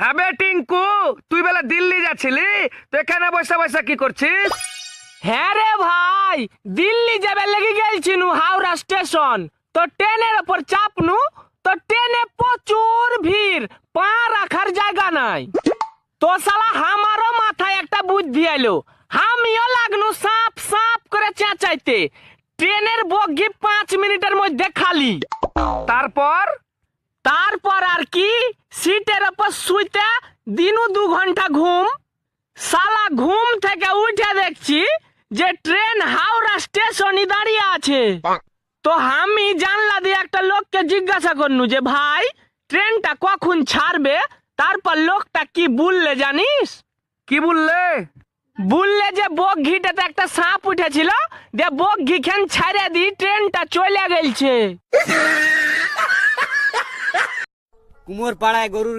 হ্যাঁ বে টিঙ্কু, তুই বেলা দিল্লি যাচ্ছিলি, তো এখানে বসে বসে কি করছিস? হ্যাঁ রে ভাই, দিল্লি যাবে লেগে গেলছিনু হাওড়া স্টেশন। তো ট্রেনের ওপর চাপনু, তো ট্রেনে প্রচুর ভিড়, পা রাখার জায়গা নাই। তো শালা আমারও মাথায় একটা বুদ্ধি এলো, আমিও লাগনু সাপ সাপ করে চেঁচাইতে। ট্রেনের বগি 5 মিনিটের মধ্যে খালি। তারপর তারপর আর কি, সিটের ওপর শুইতে দিনু 2 ঘন্টা ঘুম। শালা ঘুম থেকে উঠে দেখছি যে ট্রেন হাওড়া স্টেশনই দাঁড়িয়ে আছে। তো আমি জানলা দিয়ে একটা লোককে জিজ্ঞাসা করনু যে ভাই ট্রেনটা কখন ছাড়বে। তারপর লোকটা কি বললে জানিস? কি বললে? বললে যে বগঘিটাতে একটা সাপ উঠেছিল, যে বগঘি খান ছাড়ে দি ট্রেনটা চলে গেলছে। কুমোর পাড়ায় গরুর